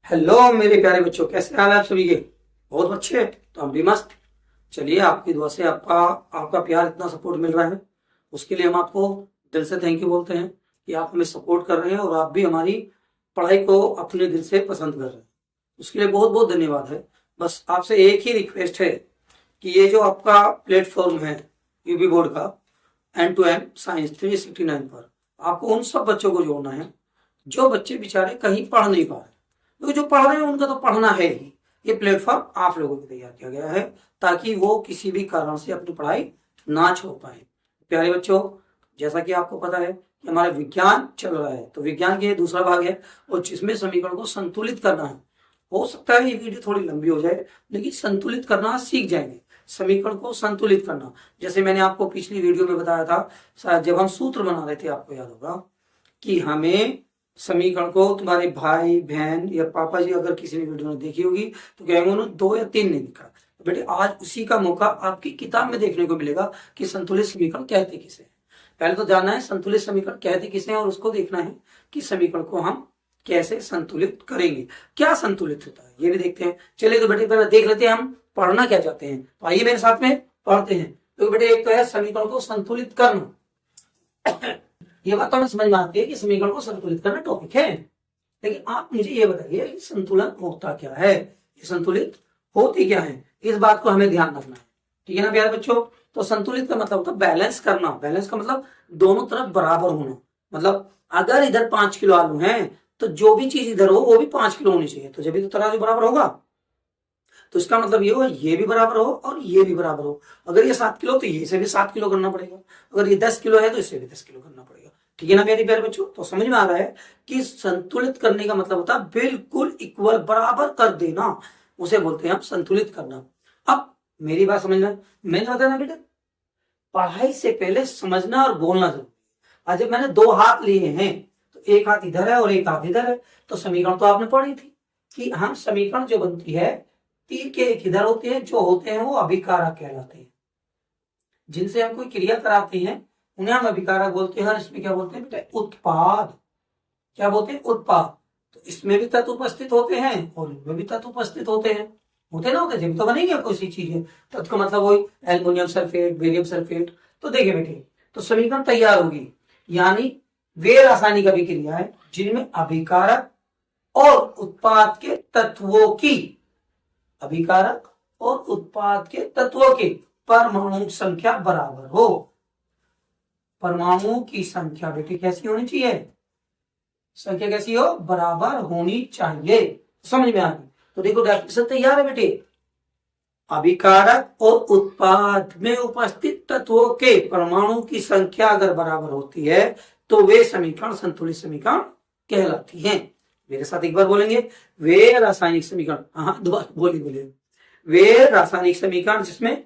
Hello मेरे प्यारे बच्चों, कैसे हाल है आप सभी के। बहुत अच्छे। तो हम भी मस्त। चलिए, आपकी दुआ से आपका आपका प्यार इतना सपोर्ट मिल रहा है, उसके लिए हम आपको दिल से थैंक यू बोलते हैं कि आप हमें सपोर्ट कर रहे हैं और आप भी हमारी पढ़ाई को अपने दिल से पसंद कर रहे हैं। उसके लिए बहुत बहुत धन्यवाद है। बस आपसे एक ही रिक्वेस्ट है कि ये जो आपका प्लेटफॉर्म है यूपी बोर्ड का, एंड टू एंड साइंस 369 पर, आपको उन सब बच्चों को जोड़ना है जो बच्चे बेचारे कहीं पढ़ नहीं पा रहे। क्योंकि जो पढ़ रहे हैं उनका तो पढ़ना है ही। ये प्लेटफॉर्म आप लोगों के तैयार किया गया है ताकि वो किसी भी कारण से अपनी पढ़ाई ना छोड़ पाए। प्यारे बच्चों, जैसा कि आपको पता है कि हमारा विज्ञान चल रहा है, तो विज्ञान के दूसरा भाग है और जिसमें समीकरण को संतुलित करना है। हो सकता है ये वीडियो थोड़ी लंबी हो जाए, लेकिन संतुलित करना सीख जाएंगे। समीकरण को संतुलित करना, जैसे मैंने आपको पिछली वीडियो में बताया था, शायद जब हम सूत्र बना रहे थे, आपको याद होगा कि हमें समीकरण को, तुम्हारे भाई बहन या पापा जी अगर किसी ने वीडियो में देखी होगी तो कहेंगे उन्होंने 2 या 3 नहीं लिखा। तो बेटे, आज उसी का मौका आपकी किताब में देखने को मिलेगा कि संतुलित समीकरण कहते किसे हैं। पहले तो जानना है संतुलित समीकरण कहते किसे हैं और उसको देखना है कि समीकरण को हम कैसे संतुलित करेंगे, क्या संतुलित होता है ये भी देखते हैं। चलिए तो बेटे पहले देख लेते हैं हम पढ़ना क्या चाहते हैं, तो आइए मेरे साथ में पढ़ते हैं। तो बेटे एक तो है समीकरण को संतुलित करना। ये बात तो हमें समझ में आती है कि समीकरण को संतुलित करना टॉपिक है, लेकिन आप मुझे ये बताइए कि संतुलन होता क्या है, ये संतुलित होती क्या है, इस बात को हमें ध्यान रखना है। ठीक है ना प्यारे बच्चों। तो संतुलित का मतलब होता है बैलेंस करना। बैलेंस का मतलब दोनों तरफ बराबर होना। मतलब अगर इधर 5 किलो आलू हैं तो जो भी चीज इधर हो वो भी 5 किलो होनी चाहिए, तो जब भी तो तराजू बराबर होगा। तो इसका मतलब ये होगा ये भी बराबर हो और ये भी बराबर हो। अगर ये 7 किलो तो ये से भी 7 किलो करना पड़ेगा, अगर ये 10 किलो है तो इससे भी 10 किलो करना पड़ेगा। ठीक है ना प्यारे प्यारे बच्चों। तो समझ में आ रहा है कि संतुलित करने का मतलब होता है बिल्कुल इक्वल, बराबर कर देना, उसे बोलते हैं हम संतुलित करना। अब मेरी बात समझना, मैंने बताया ना बेटा, पढ़ाई से पहले समझना और बोलना जरूरी है। आज जब मैंने 2 हाथ लिए हैं तो एक हाथ इधर है और एक हाथ इधर है, तो समीकरण तो आपने पढ़ी थी कि हम समीकरण जो बनती है, तीर के एक इधर होते हैं, जो होते हैं वो अभिकारक कहलाते हैं। जिनसे हम कोई क्रिया कराते हैं उन्हें हम अभिकारक बोलते हैं। इसमें क्या बोलते हैं बेटा, उत्पाद। क्या बोलते हैं, उत्पाद। तो इसमें भी तत्व उपस्थित होते हैं और इनमें भी तत्व उपस्थित होते हैं। होते ना होते, जब तो बनेंगे कोई सी चीज है। तत्व का मतलब वही एल्युमिनियम सल्फेट, बेरियम सल्फेट। तो देखिए बेटे, तो समीकरण तैयार होगी, यानी वे रासायनिक अभिक्रिया है जिनमें अभिकारक और उत्पाद के तत्वों की, अभिकारक और उत्पाद के तत्वों की परमाणु संख्या बराबर हो। परमाणुओं की संख्या बेटे कैसी होनी चाहिए, संख्या कैसी हो, बराबर होनी चाहिए। समझ में आ गई। तो देखो डेफिनेशन तैयार है बेटे, अभिकारक और उत्पाद में उपस्थित तत्वों के परमाणु की संख्या अगर बराबर होती है तो वे समीकरण संतुलित समीकरण कहलाती हैं। मेरे साथ एक बार बोलेंगे, वे रासायनिक समीकरण, हाँ दोबारा बोलिए बोलिए, वे रासायनिक समीकरण जिसमें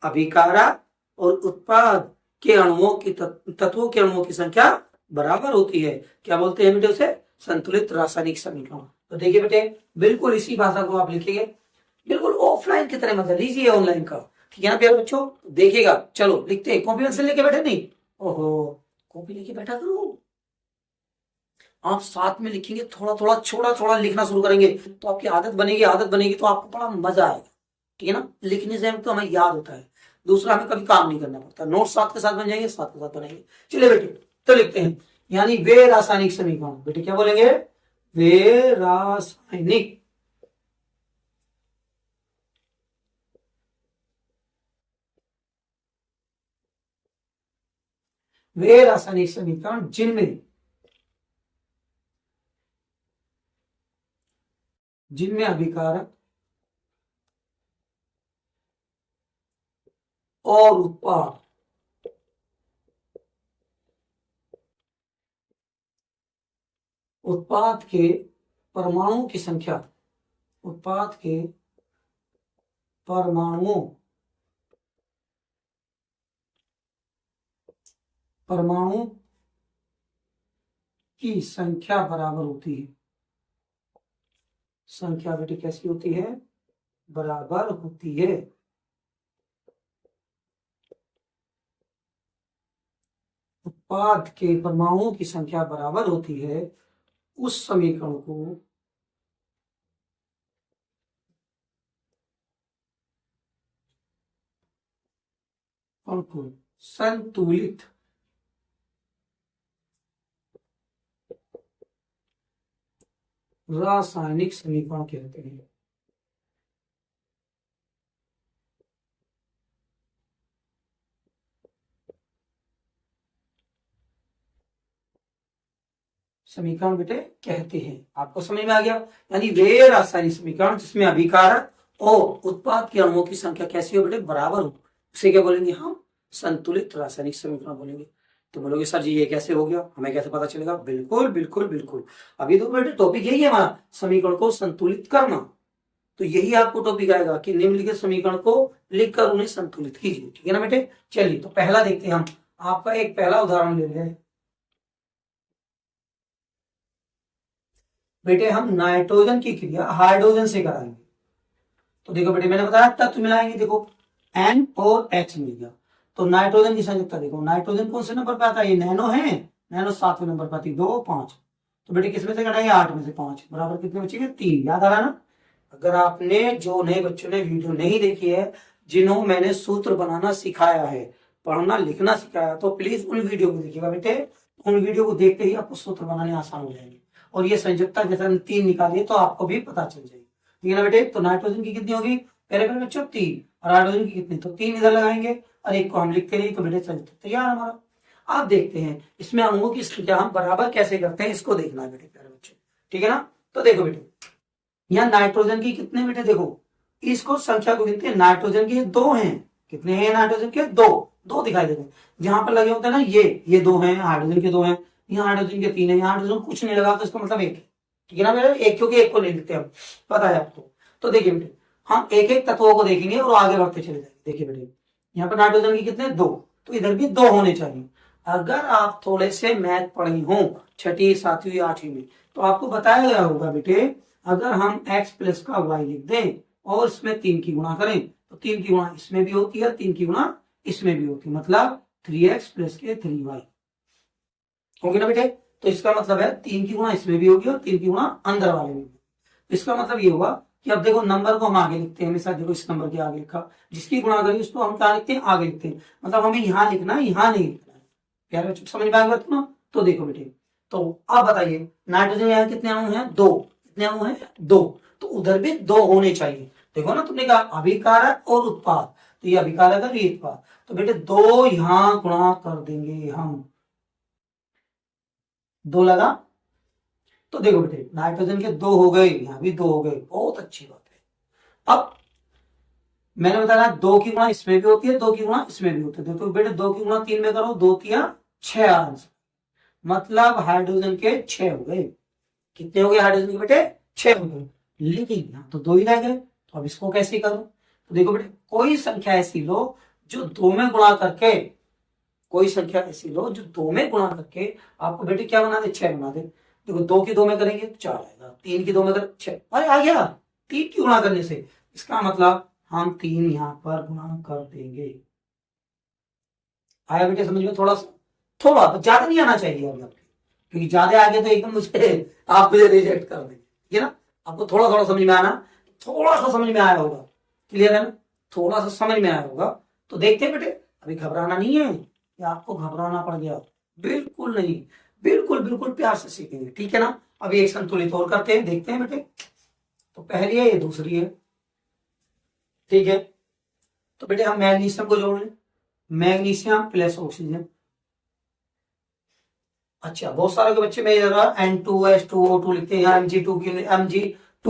अभिकारक और उत्पाद के अणुओं की, तत्वों के अणुओं की संख्या बराबर होती है, क्या बोलते हैं बेटे उसे, संतुलित रासायनिक समीकरण। तो देखिए बेटे, बिल्कुल इसी भाषा को आप लिखेंगे, बिल्कुल ऑफलाइन की तरह, मतलब लीजिए ऑनलाइन का। ठीक है ना प्यारे बच्चों, देखिएगा। चलो लिखते हैं, कॉपी पेंसिल लेके बैठे नहीं, ओहो कॉपी लेके बैठा करो। आप साथ में लिखेंगे, थोड़ा थोड़ा छोड़ा छोड़ा लिखना शुरू करेंगे तो आपकी आदत बनेगी, आदत बनेगी तो आपको बड़ा मजा आएगा। ठीक है ना, लिखने से तो हमें याद होता है, दूसरा हमें कभी काम नहीं करना पड़ता। नोट साथ के साथ बन जाएंगे, साथ के साथ बनेंगे। चलिए बेटे, तो लिखते हैं, यानी वे रासायनिक समीकरण, बेटे क्या बोलेंगे, वे रासायनिक वे रासायनिक समीकरण जिनमें जिनमें अभिकारक और उत्पाद उत्पाद के परमाणुओं की संख्या, उत्पाद के परमाणुओं परमाणु की संख्या बराबर होती है। संख्या बेटे कैसी होती है, बराबर होती है। उत्पाद के परमाणुओं की संख्या बराबर होती है, उस समीकरण को को संतुलित रासायनिक समीकरण कहते हैं। समीकरण बेटे कहते हैं, आपको समझ में आ गया। यानी वे रासायनिक समीकरण जिसमें अभिकारक और उत्पाद के अणुओं की संख्या कैसी हो बेटे, बराबर हो, उसे क्या बोलेंगे हम, संतुलित रासायनिक समीकरण बोलेंगे। तो बोलोगे सर जी ये कैसे हो गया, हमें कैसे पता चलेगा? बिल्कुल बिल्कुल बिल्कुल, अभी तो बेटे टॉपिक यही है हमारा, समीकरण को संतुलित करना। तो यही आपको टॉपिक आएगा कि निम्नलिखित समीकरण को लिखकर उन्हें संतुलित कीजिए। ठीक है ना बेटे। चलिए तो पहला देखते हैं हम, आपका एक पहला उदाहरण ले लें बेटे। हम नाइट्रोजन की क्रिया हाइड्रोजन से कराएंगे। तो देखो बेटे मैंने बताया तत्व मिलाएंगे, देखो N और H मिल गया। तो नाइट्रोजन की संयुक्ता देखो, नाइट्रोजन कौन से नंबर पे आता है, ये नैनो है, नैनो 7वें नंबर पे आती है, 2 5। तो बेटे किस में से घटाएंगे, 8 में से 5 बराबर कितने बचेंगे, 3। याद आ रहा ना। अगर आपने, जो नए बच्चों ने वीडियो नहीं देखी है, जिन्हों मैंने सूत्र बनाना सिखाया है, पढ़ना लिखना सिखाया, तो प्लीज उन वीडियो को देखिएगा बेटे। उन वीडियो को देखते ही आपको सूत्र बनाने आसान हो जाएंगे। और ये संयुक्ता जैसे हम 3 निकालिए तो आपको भी पता चल जाएगी। ठीक है ना बेटे। तो नाइट्रोजन की कितनी होगी, पहले पहले बच्चों 3, और हाइड्रोजन की कितनी, तो 3 इधर लगाएंगे और एक को हम लिखते रहिए। तो बेटे संयुक्त तैयार हमारा। आप देखते हैं इसमें अणुओं की संख्या हम बराबर कैसे करते हैं, इसको देखना है बेटे प्यारे बच्चे। ठीक है ना। तो देखो बेटे यहाँ नाइट्रोजन की कितने बेटे, देखो इसको संख्या को गिनते हैं, नाइट्रोजन के 2 हैं। कितने हैं नाइट्रोजन के, 2 दिखाई देते हैं। जहां पर लगे होते हैं ना ये 2 हैं, हाइड्रोजन के 2 हैं, यहाँ हाइड्रोजन के 3 है, यहाँ हाइड्रोजन कुछ नहीं लगा तो इसका मतलब 1 है। ठीक है ना बेटे, एक, क्योंकि एक को नहीं लिखते हम, पता है आपको। तो देखिए बेटे हम एक एक तत्वों को देखेंगे और आगे बढ़ते चले जाएंगे। देखिए बेटे यहाँ पर नाइट्रोजन की कितने, 2, तो इधर भी 2 होने चाहिए। अगर आप थोड़े से मैथ पढ़ी हो 6वीं 7वीं 8वीं में, तो आपको बताया गया होगा बेटे, अगर हम x प्लस का y लिख दें और इसमें 3 की गुणा करें, तो 3 की गुणा इसमें भी होती है, 3 की गुणा इसमें भी होती है, मतलब 3x प्लस के 3y होगी ना बेटे। तो इसका मतलब है 3 की गुणा इसमें भी होगी और 3 की गुणा अंदर वाले में भी। इसका मतलब ये होगा कि अब देखो नंबर को हम आगे लिखते हैं हमेशा, देखो इस नंबर के आगे लिखा, जिसकी गुणा करी उसको हम क्या लिखते हैं, आगे लिखते हैं। मतलब हमें यहाँ लिखना है, यहाँ नहीं लिखना है। प्यारे बच्चों समझ में आ गया ना। तो देखो बेटे, तो आप बताइए नाइट्रोजन यहाँ कितने अणु हैं, 2। कितने अणु हैं, 2। तो उधर भी 2 होने चाहिए। देखो ना, तुमने कहा अभिकारक और उत्पाद, तो ये अभिकारक है, ये उत्पाद। तो बेटे 2 यहाँ गुणा कर देंगे हम, 2 लगा। तो देखो बेटे नाइट्रोजन के 2 हो गए, यहाँ भी 2 हो गए, बहुत अच्छी बात है। अब मैंने बताया 2 की गुणा इसमें भी होती है, 2 की गुणा इसमें भी होती है। तो बेटे 2 की गुणा 3 में करो, 2 तिया 6 आंसर, मतलब हाइड्रोजन के 6 हो गए। कितने हो गए हाइड्रोजन के बेटे, 6 हो गए। लेकिन यहाँ तो 2 ही रह गए, तो अब इसको कैसे करूं। तो देखो बेटे कोई संख्या ऐसी लो जो 2 में गुणा करके, कोई संख्या ऐसी लो जो 2 में गुणा करके आपको बेटे क्या बना दे, 6 बना दे। देखो 2 की 2 में करेंगे तो 4 आएगा, 3 की 2 में करें 6, अरे आ गया 3 की गुणा करने से। इसका मतलब हम 3 यहाँ पर गुणा कर देंगे। आया बेटे समझ में, थोड़ा सा, थोड़ा ज्यादा नहीं आना चाहिए अभी आपके, क्योंकि ज्यादा आ गया तो एकदम मुझे आप मुझे रिजेक्ट कर देंगे। ठीक है ना। आपको थोड़ा थोड़ा समझ में आना, थोड़ा सा समझ में आया होगा, क्लियर है ना, थोड़ा सा समझ में आया होगा। तो देखते हैं बेटे, अभी घबराना नहीं है कि आपको घबराना पड़ गया, बिल्कुल नहीं, बिल्कुल बिल्कुल प्यार से सीखेंगे। ठीक है ना। अभी एक संतुलित और करते हैं, देखते हैं बेटे। तो पहली है, ये दूसरी है, ठीक है। तो बेटे हम मैग्नीशियम को जोड़ लें, मैग्नीशियम प्लस ऑक्सीजन। अच्छा बहुत सारे के बच्चे में N2H2O2 लिखते हैं, यहाँ Mg2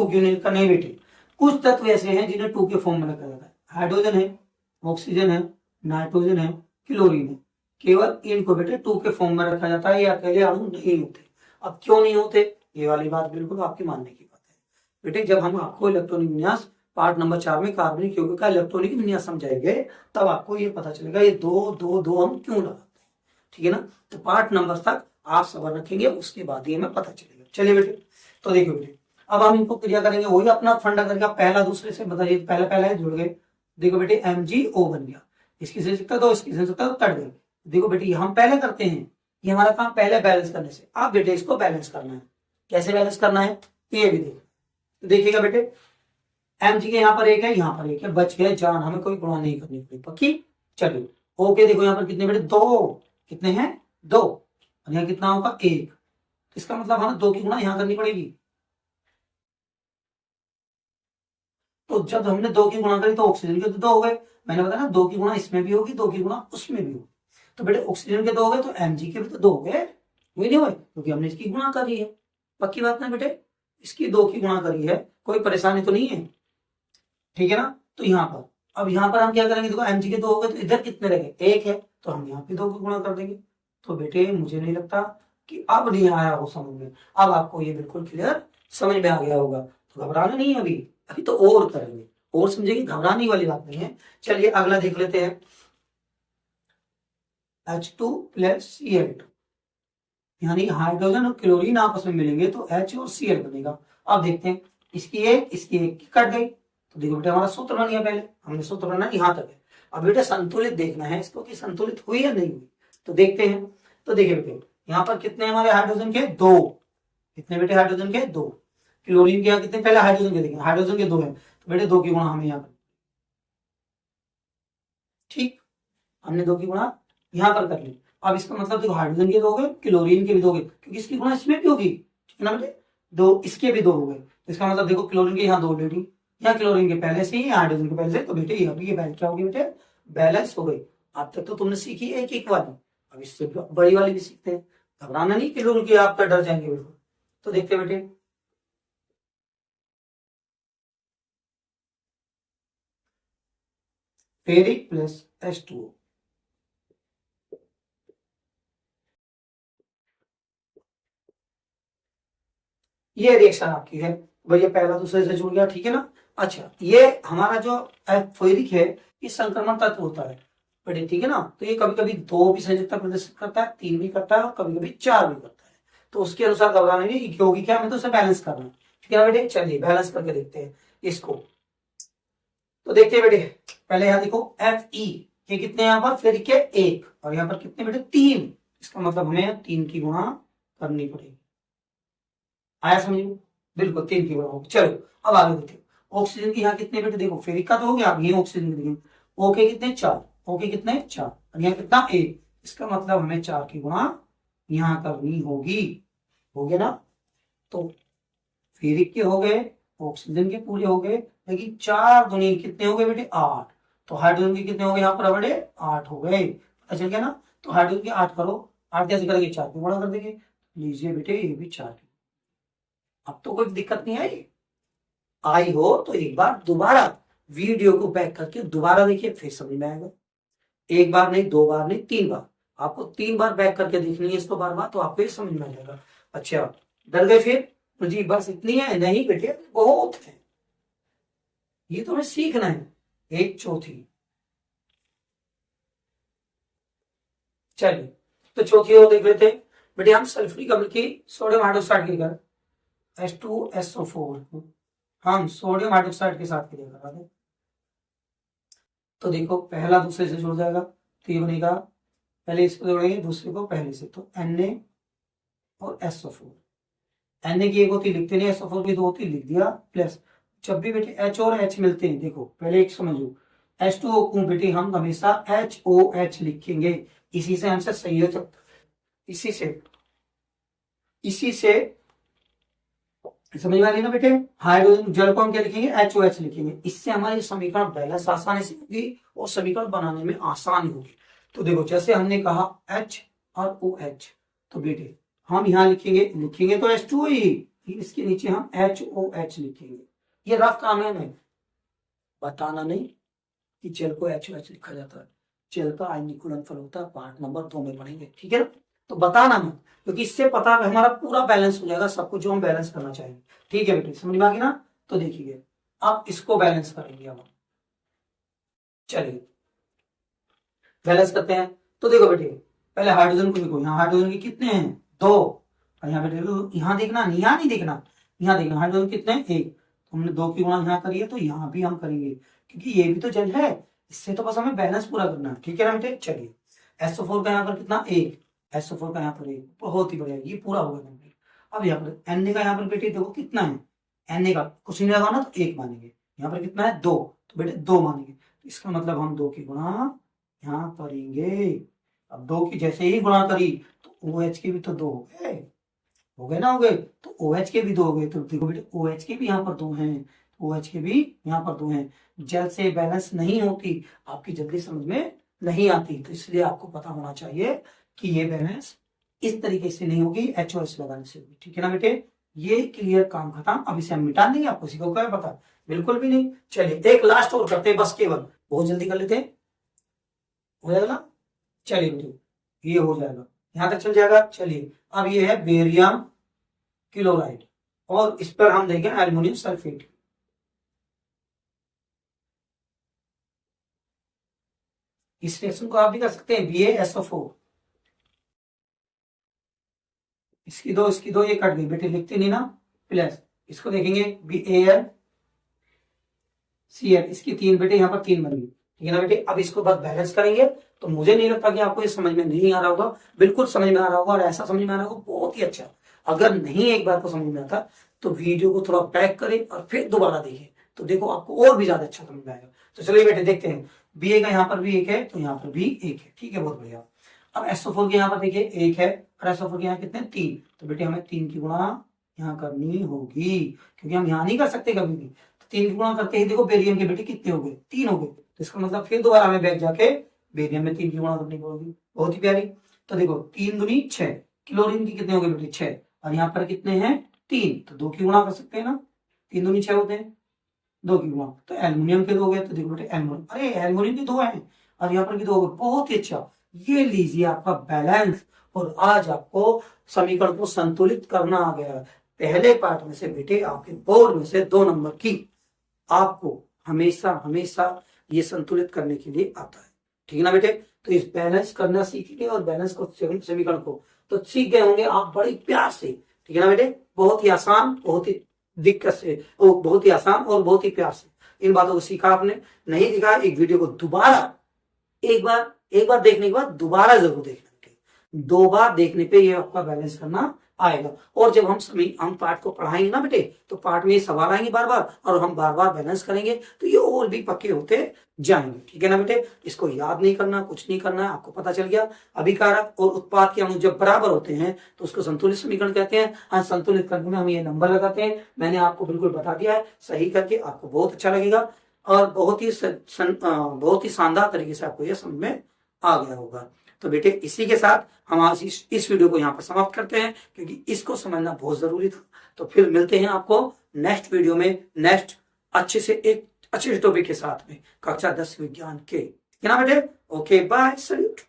क्यों नहीं लिखा, नहीं बेटे कुछ तत्व ऐसे हैं जिन्हें 2 के फॉर्म में रखा जाता है। हाइड्रोजन है, ऑक्सीजन है, नाइट्रोजन है, क्लोरीन है, केवल इनको बेटे 2 के फॉर्म में रखा जाता है, ये अकेले अणु नहीं होते। अब क्यों नहीं होते, ये वाली बात बिल्कुल आपकी मानने की बात है बेटे। जब हम आपको इलेक्ट्रॉनिक विन्यास पार्ट नंबर 4 में कार्बनिक यौगिक का इलेक्ट्रॉनिक विन्यास समझाएंगे, तब आपको ये पता चलेगा ये 2 हम क्यों लगाते हैं। ठीक है ना। तो पार्ट नंबर तक आप सबर रखेंगे, उसके बाद ही हमें पता चलेगा। चलिए बेटे, तो देखिए बेटे अब हम इनको क्रिया करेंगे, वही अपना फंडा करेगा, पहला दूसरे से बताइए, पहला जुड़ गए। देखो बेटे MgO बन गया, इसकी से सकता 2, इसकी से सकता कट गए। देखो बेटे हम पहले करते हैं, ये हमारा काम पहले बैलेंस करने से। आप बेटे इसको बैलेंस करना है, कैसे बैलेंस करना है ये भी देखिएगा बेटे। Mg के यहाँ पर 1 है, यहाँ पर 1 है, बच गए जान, हमें कोई गुणा नहीं करनी पड़ी, पक्की। चलिए ओके देखो यहाँ पर कितने बेटे, दो, कितने हैं, दो, और यहाँ कितना होगा, एक। तो इसका मतलब हमें दो की गुणा यहाँ करनी पड़ेगी। तो जब हमने दो की गुणा करी तो ऑक्सीजन के तो दो हो गए, मैंने बताया ना दो की गुणा इसमें भी होगी, दो की गुणा उसमें भी होगी। तो बेटे ऑक्सीजन के दो हो गए तो Mg के भी तो दो हो गए, हुए नहीं हुए, क्योंकि हमने इसकी गुणा करी है। पक्की बात ना बेटे, इसकी दो की गुणा करी है, कोई परेशानी तो नहीं है, ठीक है ना। तो यहाँ पर, अब यहाँ पर हम क्या करेंगे, देखो Mg के दो हो गए तो इधर कितने रहे, एक है, तो हम यहाँ पे दो की गुणा कर देंगे। तो बेटे मुझे नहीं लगता कि अब नहीं आया हो समझ में, अब आपको ये बिल्कुल क्लियर समझ में आ गया होगा। तो घबराना नहीं है, अभी अभी तो और करेंगे, और समझेंगे, घबराने वाली बात नहीं है। चलिए अगला देख लेते हैं, H2 प्लस Cl2, यानी हाइड्रोजन और क्लोरीन आपस में मिलेंगे तो H और Cl बनेगा। अब देखते हैं, इसकी एक की कट गई, तो देखो बेटा हमारा सूत्र बन गया, पहले हमने सूत्र बनाया यहाँ तक है। अब बेटा संतुलित देखना है इसको कि संतुलित हुई या नहीं हुई, तो देखते हैं। तो देखिए बेटे यहाँ पर कितने हमारे हाइड्रोजन के, दो, कितने बेटे हाइड्रोजन के, दो। क्लोरीन के यहाँ कितने, पहले हाइड्रोजन के देखेंगे, हाइड्रोजन के दो है, तो बेटे दो की गुणा हमें यहाँ पर, ठीक, हमने दो की गुणा यहाँ पर कर ली। अब इसका मतलब देखो हाइड्रोजन के दो हो गए, क्लोरीन के भी दो हो गए, क्योंकि इसकी गुणा इसमें भी होगी, ठीक है ना बेटे, दो इसके भी दो हो गए। इसका मतलब देखो क्लोरीन के यहाँ दो ऑलरेडी, यहाँ क्लोरीन के पहले से ही, हाइड्रोजन के पहले से, तो बेटे यहाँ भी ये बैलेंस क्या होगी बेटे, बैलेंस हो गई। अब तक तो तुमने सीखी एक एक वाली, अब इससे बड़ी वाली भी सीखते हैं, घबराना नहीं क्लोरीन की, आपका डर जाएंगे बिल्कुल। तो देखते हैं बेटे, फेरिक प्लस H2O, ये रिएक्शन आपकी है भैया, पहला दूसरे से जुड़ गया, ठीक है ना। अच्छा ये हमारा जो फेरिक है, ये संक्रमण तत्व होता है बड़े, ठीक है ना। तो ये कभी कभी दो भी संयोजकता प्रदर्शित करता है, तीन भी करता है, और कभी कभी चार भी करता है। तो उसके अनुसार घबराना नहीं, क्योंकि क्या हमें तो उसे बैलेंस करना है, ठीक है बेटे। चलिए बैलेंस करके देखते हैं इसको। तो देखते हैं बेटे, पहले यहाँ देखो Fe ये कितने, यहाँ पर फेरिक के एक, और यहाँ पर कितने बेटे, तीन। इसका मतलब हमें तीन की गुणा करनी पड़ेगी, आया समझ में, बिल्कुल तीन की गुणा होगी। चलो अब आगे देखिए, ऑक्सीजन की यहाँ कितने बेटे, देखो फेरिक का तो हो गया, अब ये ऑक्सीजन की ओके कितने, चार, ओके कितने, चार, और यहाँ कितना, एक। इसका मतलब हमें चार की गुणा यहाँ करनी होगी, हो गया ना। तो फेरिक के हो गए, ऑक्सीजन के पूरे हो गए, लेकिन चार दुनी कितने हो गए बेटे, आठ। तो हाइड्रोजन के कितने हो गए यहाँ पर बेटे, आठ हो गए, पता चल गया ना। तो हाइड्रोजन के आठ करो, आठ कैसे करेंगे, चार की गुणा कर देंगे, लीजिए बेटे ये भी चार की। अब तो कोई दिक्कत नहीं आई, आई हो तो एक बार दोबारा वीडियो को बैक करके दोबारा देखिए, फिर समझ में आएगा। एक बार नहीं, दो बार नहीं, तीन बार, आपको तीन बार बैक करके देखनी है इसको बार बार, तो आपको ये समझ में आ जाएगा। अच्छा डर गए फिर जी, बस इतनी है, नहीं बेटे बहुत है, ये तो हमें सीखना है। एक चौथी, चलिए तो चौथी और देख लेते हैं बेटे, हम सल्फ्यूरिक अम्ल की सोडियम हाइड्रोक्साइड की कर H2SO4 हम सोडियम हाइड्रोक्साइड के साथ क्रिया करा दें, तो देखो पहला दूसरे से जुड़ जाएगा, तो ये बनेगा, पहले इसको जोड़ेंगे दूसरे को पहले से, तो Na और SO4, Na की एक होती लिखते नहीं, SO4 की दो होती लिख दिया, प्लस जब भी बेटे H और H मिलते हैं, देखो पहले एक समझो, H2O को बेटे हम हमेशा HOH लिखेंगे, इसी से हमसे संयोजक, इसी से समझ में आ रही ना बेटे। हाइड्रोजन जल को हम क्या लिखेंगे, HOH लिखेंगे, इससे हमारी समीकरण बैलेंस आसानी से होगी और समीकरण बनाने में आसानी होगी। तो देखो जैसे हमने कहा H और OH, तो बेटे हम यहाँ लिखेंगे तो H2O ही, इसके नीचे हम HOH लिखेंगे। ये रफ काम है, नहीं बताना नहीं कि जल को HOH लिखा जाता है, जल का आयनिक गुणनफल होता है, पार्ट नंबर 2 में पढ़ेंगे, ठीक है ना। तो बताना मत, क्योंकि इससे पता हमारा पूरा बैलेंस हो जाएगा, सब कुछ जो हम बैलेंस करना चाहेंगे, ठीक है बेटे, समझ में आ गया ना। तो देखिए अब इसको बैलेंस करेंगे हम, चलिए बैलेंस करते हैं। तो देखो बेटे पहले हाइड्रोजन को देखो, यहाँ हाइड्रोजन के कितने हैं, दो, और यहाँ बेटे यहाँ देखना, यहाँ नहीं देखना, यहाँ देखना, हाइड्रोजन कितने हैं, एक। तो हमने दो की गुणा यहाँ करी है, तो यहाँ भी हम करेंगे, क्योंकि ये भी तो जल है, इससे तो बस हमें बैलेंस पूरा करना है, ठीक है ना बेटे। चलिए SO4 का यहाँ पर कितना, एक, SO4 का यहाँ पर एक, बहुत ही बढ़िया, ये पूरा होगा कंप्लीट। अब यहाँ पर Na का यहाँ पर बेटे देखो कितना है, Na का कुछ नहीं लगाना तो एक मानेंगे, यहाँ पर कितना है, दो, तो बेटे दो मानेंगे, तो इसका मतलब हम दो की गुणा यहाँ करेंगे। अब 2 की जैसे ही गुणा करी तो OH के भी तो 2 हो गए ना, हो गए। तो OH के भी 2 हो गए, तो देखो बेटे OH के भी यहाँ पर 2 हैं, OH के भी यहाँ पर 2 हैं। जल से बैलेंस नहीं होती, आपकी जल्दी समझ में नहीं आती, तो इसलिए आपको पता होना चाहिए कि ये बैलेंस इस तरीके से नहीं होगी, HOS लगाने से होगी। ठीक है ना बेटे, ये क्लियर, काम खत्म। अब इसे हम मिटा देंगे, आपको किसी को क्या पता, बिल्कुल भी नहीं। चलिए एक लास्ट और करते हैं बस, केवल बहुत जल्दी कर लेते हैं, हो जाएगा ना। चलिए बेटे ये हो जाएगा, यहां तक चल जाएगा। चलिए अब ये है बेरियम क्लोराइड, और इस पर हम देखें एल्युमिनियम सल्फेट। इस रिएक्शन को आप भी कर सकते हैं, BaSO4। इसकी दो ये कट गई बेटे, लिखते नहीं ना, प्लस इसको देखेंगे BaCl, इसकी 3 बेटे, यहाँ पर 3 बन गई। ठीक है ना बेटे, अब इसको बस बैलेंस करेंगे। तो मुझे नहीं लगता कि आपको ये समझ में नहीं आ रहा होगा, बिल्कुल समझ में आ रहा होगा, और ऐसा समझ में आ रहा होगा बहुत ही अच्छा। अगर नहीं एक बार को समझ में आता तो वीडियो को थोड़ा बैक करें और फिर दोबारा देखें, तो देखो आपको और भी ज्यादा अच्छा समझ में आएगा। तो चलिए बेटे देखते हैं, Ba का यहाँ पर भी 1 है, तो यहाँ पर भी 1 है। ठीक है, बहुत बढ़िया। अब SO4 के यहाँ पर देखिए 1 है, और SO4 के यहाँ कितने 3, तो बेटे हमें 3 की गुणा यहाँ करनी होगी, क्योंकि हम यहाँ नहीं कर सकते कभी भी। तो 3 की गुणा करते ही देखो बेरियम के बेटे कितने हो गए, 3 हो गए। तो इसका मतलब फिर दोबारा हमें बैक जाके बेरियम में 3 की गुणा करनी पड़ेगी। बहुत ही प्यारी। तो देखो 3 दूनी 6, क्लोरीन की कितने हो गए बेटे 6, और यहाँ पर कितने हैं 3, तो 2 की गुणा कर सकते हैं ना, 3 दूनी 6 होते हैं, 2 की गुणा। तो एल्युमिनियम के 2 हो गए, तो देखो बेटे एल्युमिनियम, अरे एल्युमिनियम के 2 हैं, और यहाँ पर भी 2 हो गए। बहुत ही अच्छा, ये लीजिए आपका बैलेंस। और आज आपको समीकरण को संतुलित करना आ गया है। पहले पार्ट में से बेटे आपके बोर्ड में से 2 नंबर की आपको हमेशा हमेशा ये संतुलित करने के लिए आता है। ठीक है ना बेटे, तो इस बैलेंस करना सीखेंगे, और बैलेंस को समीकरण को तो सीख गए होंगे आप बड़े प्यार से। ठीक है ना बेटे, बहुत ही आसान, बहुत ही दिक्कत से, बहुत ही आसान और बहुत ही प्यार से इन बातों को सीखा आपने। नहीं दिखा, एक वीडियो को दोबारा एक बार देखने के बाद दोबारा जरूर देखना। 2 बार देखने पे ये आपका बैलेंस करना आएगा। और जब हम पार्ट को पढ़ाएंगे ना बेटे, तो पार्ट में ये सवाल आएंगे बार बार, और हम बार बार बैलेंस करेंगे, तो ये और भी पक्के होते जाएंगे। ठीक है ना बेटे, इसको याद नहीं करना, कुछ नहीं करना है, आपको पता चल गया। अभिकारक और उत्पाद के अणु जब बराबर होते हैं तो उसको संतुलित समीकरण कहते हैं। हाँ, संतुलित करने में हम ये नंबर लगाते हैं, मैंने आपको बिल्कुल बता दिया है, सही करके आपको बहुत अच्छा लगेगा, और बहुत ही शानदार तरीके से आपको यह समझ में आ गया होगा। तो बेटे इसी के साथ हम आज इस वीडियो को यहाँ पर समाप्त करते हैं, क्योंकि इसको समझना बहुत जरूरी था। तो फिर मिलते हैं आपको नेक्स्ट वीडियो में, नेक्स्ट एक अच्छे टॉपिक के साथ में, कक्षा 10 विज्ञान के। क्या ना बेटे, ओके बाय, सल्यूट।